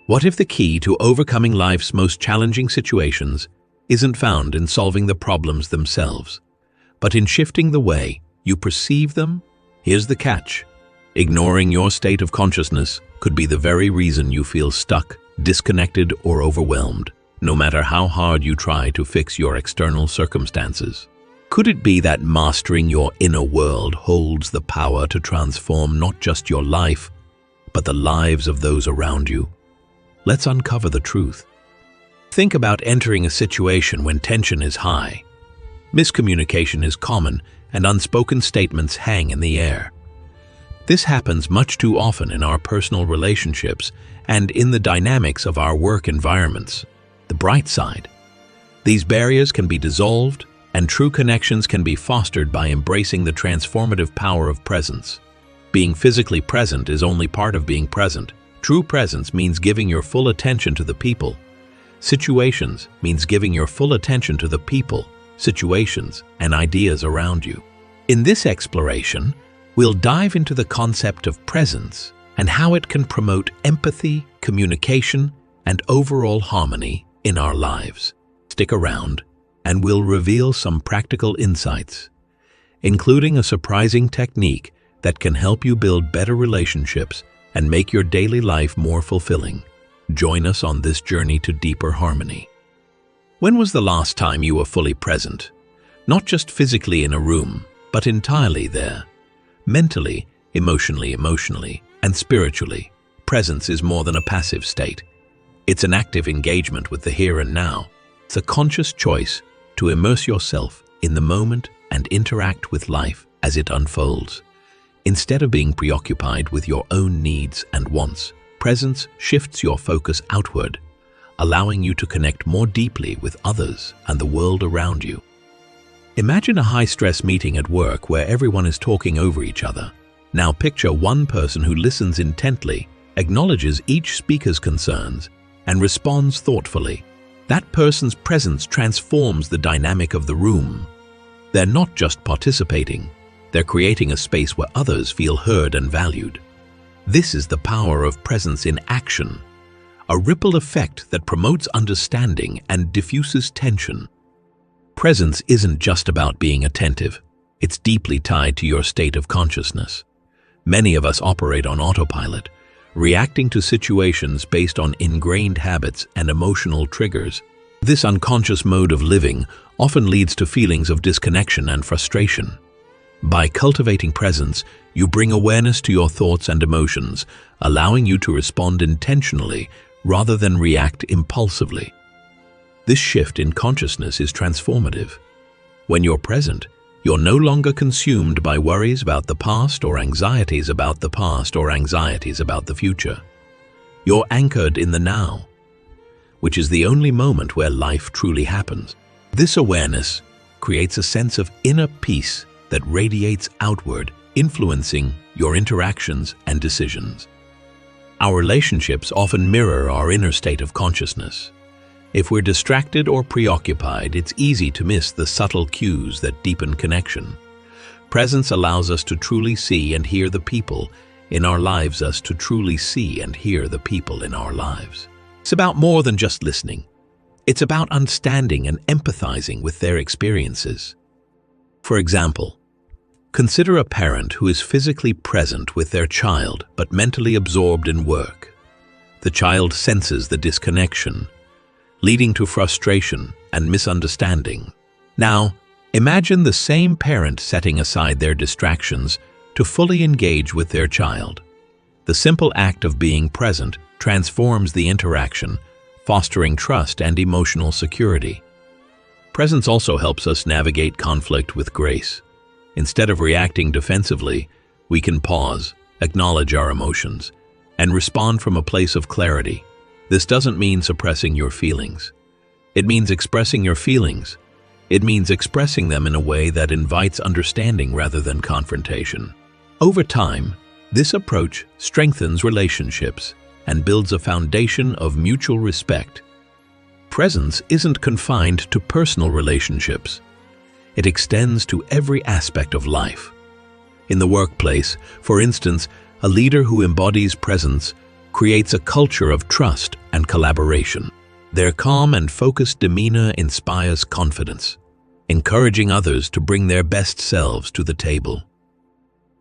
What if the key to overcoming life's most challenging situations isn't found in solving the problems themselves, but in shifting the way you perceive them? Here's the catch. Ignoring your state of consciousness could be the very reason you feel stuck, disconnected, or overwhelmed, no matter how hard you try to fix your external circumstances. Could it be that mastering your inner world holds the power to transform not just your life, but the lives of those around you? Let's uncover the truth. Think about entering a situation when tension is high. Miscommunication is common, and unspoken statements hang in the air. This happens much too often in our personal relationships and in the dynamics of our work environments. The bright side: these barriers can be dissolved, and true connections can be fostered by embracing the transformative power of presence. Being physically present is only part of being present. True presence means giving your full attention to the people. Situations means giving your full attention to the people, situations, and ideas around you. In this exploration, we'll dive into the concept of presence and how it can promote empathy, communication, and overall harmony in our lives. Stick around, and we'll reveal some practical insights, including a surprising technique that can help you build better relationships and make your daily life more fulfilling. Join us on this journey to deeper harmony. When was the last time you were fully present? Not just physically in a room, but entirely there. Mentally, emotionally, and spiritually, presence is more than a passive state. It's an active engagement with the here and now. It's a conscious choice to immerse yourself in the moment and interact with life as it unfolds. Instead of being preoccupied with your own needs and wants, presence shifts your focus outward, allowing you to connect more deeply with others and the world around you. Imagine a high-stress meeting at work where everyone is talking over each other. Now picture one person who listens intently, acknowledges each speaker's concerns, and responds thoughtfully. That person's presence transforms the dynamic of the room. They're not just participating, they're creating a space where others feel heard and valued. This is the power of presence in action, a ripple effect that promotes understanding and diffuses tension. Presence isn't just about being attentive. It's deeply tied to your state of consciousness. Many of us operate on autopilot, reacting to situations based on ingrained habits and emotional triggers. This unconscious mode of living often leads to feelings of disconnection and frustration. By cultivating presence, you bring awareness to your thoughts and emotions, allowing you to respond intentionally rather than react impulsively. This shift in consciousness is transformative. When you're present, you're no longer consumed by worries about the past or anxieties about the past or anxieties about the future. You're anchored in the now, which is the only moment where life truly happens. This awareness creates a sense of inner peace that radiates outward, influencing your interactions and decisions. Our relationships often mirror our inner state of consciousness. If we're distracted or preoccupied, it's easy to miss the subtle cues that deepen connection. Presence allows us to truly see and hear the people in our lives. It's about more than just listening. It's about understanding and empathizing with their experiences. For example, consider a parent who is physically present with their child but mentally absorbed in work. The child senses the disconnection, leading to frustration and misunderstanding. Now, imagine the same parent setting aside their distractions to fully engage with their child. The simple act of being present transforms the interaction, fostering trust and emotional security. Presence also helps us navigate conflict with grace. Instead of reacting defensively, we can pause, acknowledge our emotions, and respond from a place of clarity. This doesn't mean suppressing your feelings. It means expressing your feelings. It means expressing them in a way that invites understanding rather than confrontation. Over time, this approach strengthens relationships and builds a foundation of mutual respect. Presence isn't confined to personal relationships. It extends to every aspect of life. In the workplace, for instance, a leader who embodies presence creates a culture of trust and collaboration. Their calm and focused demeanor inspires confidence, encouraging others to bring their best selves to the table.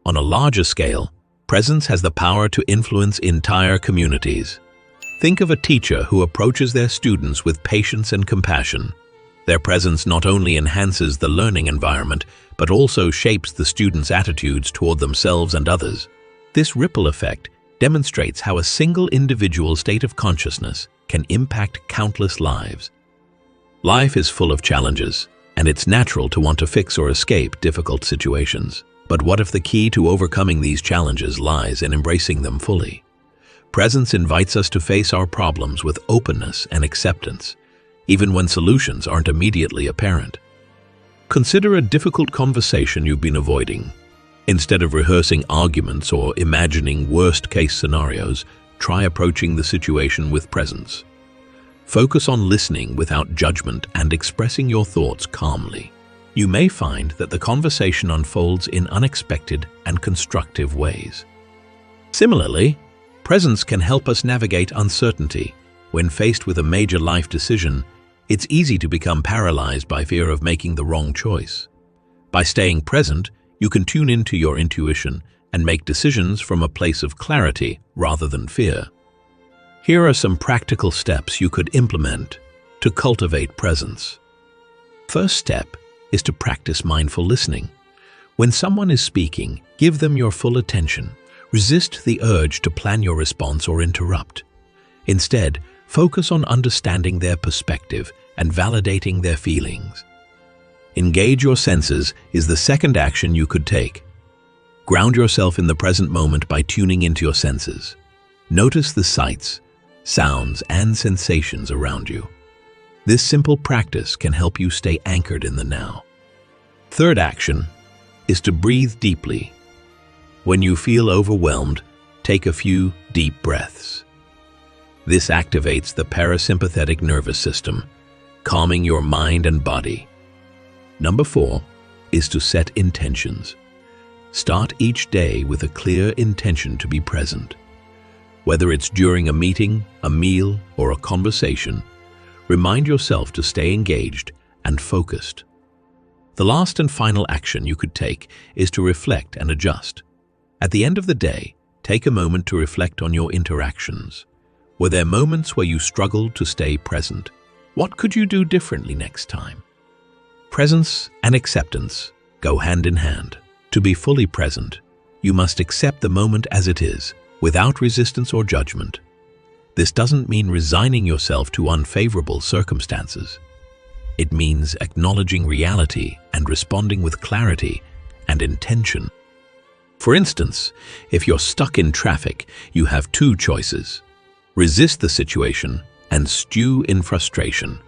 On a larger scale, presence has the power to influence entire communities. Think of a teacher who approaches their students with patience and compassion. Their presence not only enhances the learning environment, but also shapes the students' attitudes toward themselves and others. This ripple effect demonstrates how a single individual's state of consciousness can impact countless lives. Life is full of challenges, and it's natural to want to fix or escape difficult situations. But what if the key to overcoming these challenges lies in embracing them fully? Presence invites us to face our problems with openness and acceptance, even when solutions aren't immediately apparent. Consider a difficult conversation you've been avoiding. Instead of rehearsing arguments or imagining worst-case scenarios, try approaching the situation with presence. Focus on listening without judgment and expressing your thoughts calmly. You may find that the conversation unfolds in unexpected and constructive ways. Similarly, presence can help us navigate uncertainty. When faced with a major life decision, it's easy to become paralyzed by fear of making the wrong choice. By staying present, you can tune into your intuition and make decisions from a place of clarity rather than fear. Here are some practical steps you could implement to cultivate presence. First step is to practice mindful listening. When someone is speaking, give them your full attention. Resist the urge to plan your response or interrupt. Instead, focus on understanding their perspective and validating their feelings. Engage your senses is the second action you could take. Ground yourself in the present moment by tuning into your senses. Notice the sights, sounds, and sensations around you. This simple practice can help you stay anchored in the now. Third action is to breathe deeply. When you feel overwhelmed, take a few deep breaths. This activates the parasympathetic nervous system, calming your mind and body. Number 4 is to set intentions. Start each day with a clear intention to be present. Whether it's during a meeting, a meal, or a conversation, remind yourself to stay engaged and focused. The last and final action you could take is to reflect and adjust. At the end of the day, take a moment to reflect on your interactions. Were there moments where you struggled to stay present? What could you do differently next time? Presence and acceptance go hand in hand. To be fully present, you must accept the moment as it is, without resistance or judgment. This doesn't mean resigning yourself to unfavorable circumstances. It means acknowledging reality and responding with clarity and intention. For instance, if you're stuck in traffic, you have two choices: resist the situation and stew in frustration,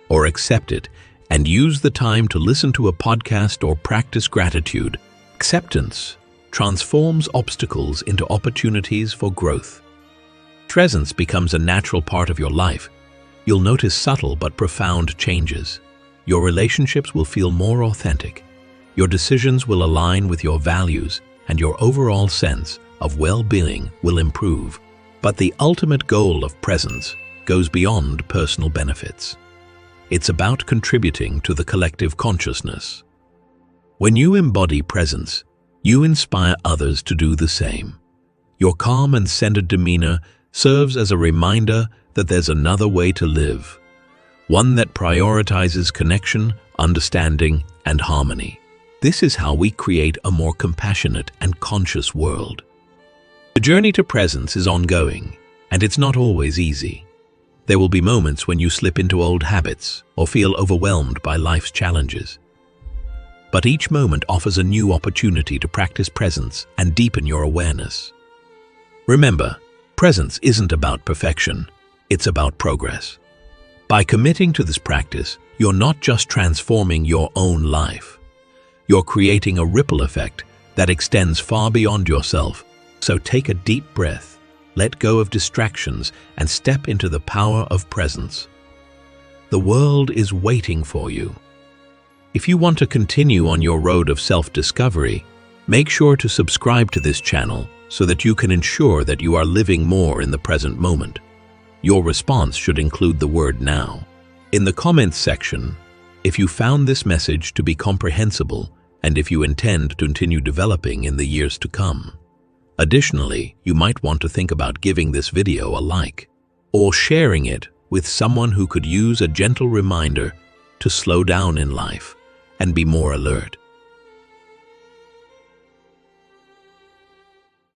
or accept it and use the time to listen to a podcast or practice gratitude. Acceptance transforms obstacles into opportunities for growth. Presence becomes a natural part of your life. You'll notice subtle but profound changes. Your relationships will feel more authentic. Your decisions will align with your values, and your overall sense of well-being will improve. But the ultimate goal of presence goes beyond personal benefits. It's about contributing to the collective consciousness. When you embody presence, you inspire others to do the same. Your calm and centered demeanor serves as a reminder that there's another way to live, one that prioritizes connection, understanding, and harmony. This is how we create a more compassionate and conscious world. The journey to presence is ongoing, and it's not always easy. There will be moments when you slip into old habits or feel overwhelmed by life's challenges. But each moment offers a new opportunity to practice presence and deepen your awareness. Remember, presence isn't about perfection, it's about progress. By committing to this practice, you're not just transforming your own life. You're creating a ripple effect that extends far beyond yourself. So take a deep breath, let go of distractions, and step into the power of presence. The world is waiting for you. If you want to continue on your road of self-discovery, make sure to subscribe to this channel so that you can ensure that you are living more in the present moment. Your response should include the word now. In the comments section, if you found this message to be comprehensible and if you intend to continue developing in the years to come. Additionally, you might want to think about giving this video a like or sharing it with someone who could use a gentle reminder to slow down in life and be more alert.